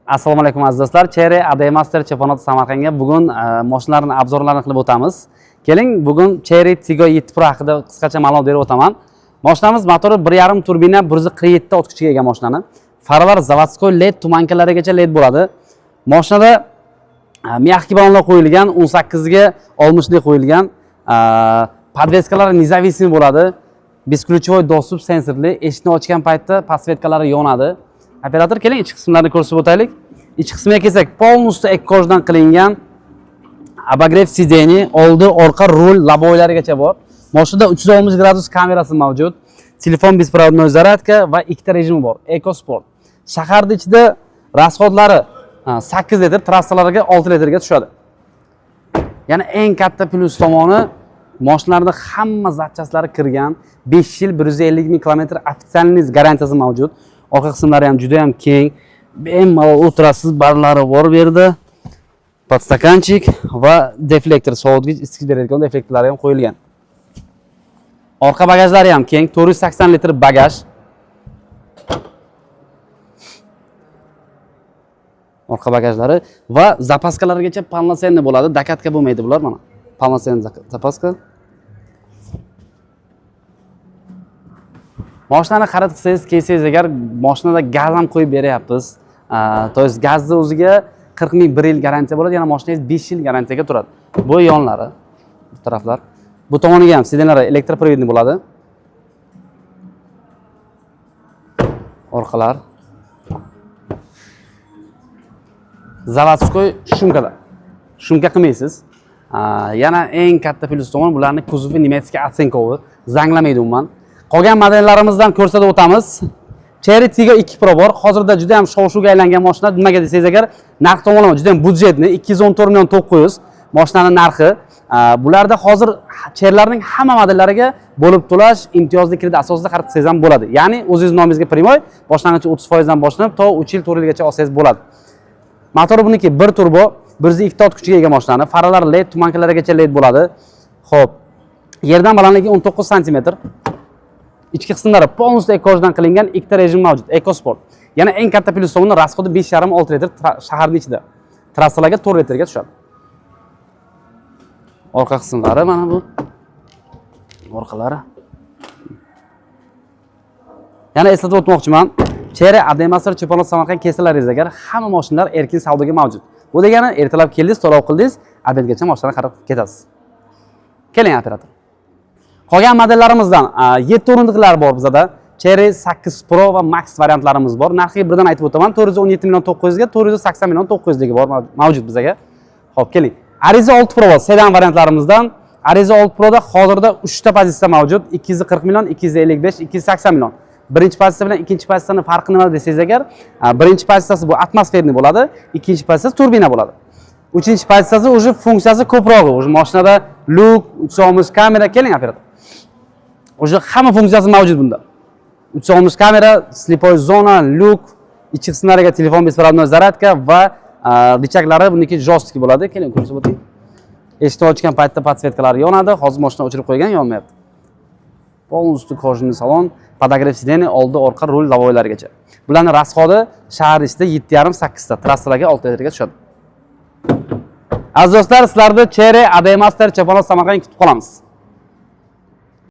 Assalomu alaykum aziz do'stlar. Cherry Ademaster Cheponot Samarqandga bugun mashinalarning obzorlarini qilib o'tamiz. Keling, bugun Cherry Tiggo 7 Pro haqida qisqacha ma'lumot berib o'taman. Mashinamiz motori 1.5 turbina 147 ta o't kuchiga ega mashinani. Farlar zavodskoy LED tumankalarigacha LED bo'ladi. Mashinada mягкий balonlar qo'yilgan, 18 ga 60 lik qo'yilgan. Podveskalari независимый bo'ladi. Бесключевой достуp sensorli, eshikni ochgan paytda podsvetkalari yonadi. Operator, keling ichki qismlarni ko'rsatib o'taylik. Ichki qismiga kelsak, полностью ekkojdan qilingan обогрев сидений, oldi, orqa rul laboylarigacha bor. Mashinada 360 gradus kamerasi mavjud. Telefon беспроводной zaryadka va ikkita rejimi bor. EcoSport. Shaharda ichida rasxodlari 8 litr, trassalarga 6 litrga tushadi. Yana eng katta plus tomoni, mashinalarda hamma zapchaslari kirgan, 5 yil 150 ming kilometr ofitsialniy garantiyasi mavjud. Orqa qismlari ham juda ham keng, bemalol o'tirasiz, barlari bor bu yerda. Podstakanchik va deflektor, sovutgich, isitgich beradigan deflektorlari ham qo'yilgan. Orqa bagajlari ham keng, 480 litr bagaj. Orqa bagajlari va zapaskalarigacha polnocenniy bo'ladi. Dakatka bo'lmaydi bular mana. Polnocenniy zapaska. Mashinani xarid qilsangiz, kelsangiz agar mashinada gaz ham qo'yib beryapmiz. To есть gazni o'ziga 40 ming 1 yil garantiya bo'ladi, yana mashinangiz 5 yil garantiyaga turadi. Bu yonlari, bu taraflar. Bu tomoniga ham sidenlari elektroprovodniy bo'ladi. Orqalar. Zavodskoy shumkada. Shumka qilmaysiz. Yana eng katta plus tomoni bularning kuzovi nemetskiy atsenkovi, zanglamaydi umuman. Qolgan modellarimizdan ko'rsatib o'tamiz. Cherry Tiggo 2 Pro bor. Hozirda juda ham shov-shuvga aylangan mashina. Nimaga desangiz agar, narx tomonlama juda ham budjetni 214 million 900 mashinaning narxi. Bularda hozir Cherry'larning hamma modellariga bo'lib to'lash imtiyozli kredit asosida xarid qilsangiz ham bo'ladi. Ya'ni o'zingiz nomingizga primoy boshlang'ichi 30% dan boshlanib, to 3 yil 4 yilgacha olsangiz bo'ladi. Motori buniki 1 turbo, 102 ta ot kuchiga ega mashinani. Farlar LED tumankalarigacha LED bo'ladi. Xo'p. Yerdan balandligi 19 sm. Ichki qismlari полностью ekkojdan qilingan, ikkita rejim mavjud. EcoSport. Yana eng katta plus tomoni rasxodi 5,5-6 litr shaharning ichida. Trassalarga 4 litrga tushadi. Orqa qismlari mana bu. Orqalari. Yana eslatib o'tmoqchiman. Cherry Ademaster Cheponot Samarqand kelsalaringiz agar hamma mashinalar erkin savdoga mavjud. Bu degani ertalab keldingiz, to'lov qildingiz, obedgacha mashinani qarab ketasiz. Keling operator. Qolgan modellarimizdan 7 o'rindiqlar bor bizda. Cherry 8 Pro va Max variantlarimiz bor. Narxiga birdan aytib o'taman. 417 million 900 ga 480 million 900 ligi bor mavjud bizga. Xo'p, keling. Ariza 6 Pro sedan variantlarimizdan. Ariza 6 Pro da hozirda 3 ta pozitsiya mavjud. 240 million, 255, 280 million. Birinchi pozitsiya bilan ikkinchi pozitsiyaning farqi nima desangiz agar, birinchi pozitsiyasi bu atmosferniy bo'ladi, ikkinchi pozitsiyasi turbina bo'ladi. Uchinchi pozitsiyasi o'zi funksiyasi ko'proq, o'zi mashinada luk, 360 kamera, keling operator. O'zi hamma funksiyasi mavjud bunda. 360 kamera, slipoy zona, luk, ichki qismlariga telefon беспроводной zaryadka va lichaklari buniki jostki bo'ladi. Keling ko'rsatib o'ting. Eshikni ochgan paytda podsvetkalari yonadi. Hozir mashina o'chirib qo'ygan, yonmayapti. Полностью кожаный salon, podogrev сидений, oldi, orqa rul lavoylarigacha. Bularning rasxodi shahar ichida 7,5-8 ta, trassalarga 6 litrga tushadi. Aziz do'stlar, sizlarni Cherry Ademaster Cheponot Samarqand kutib qolamiz.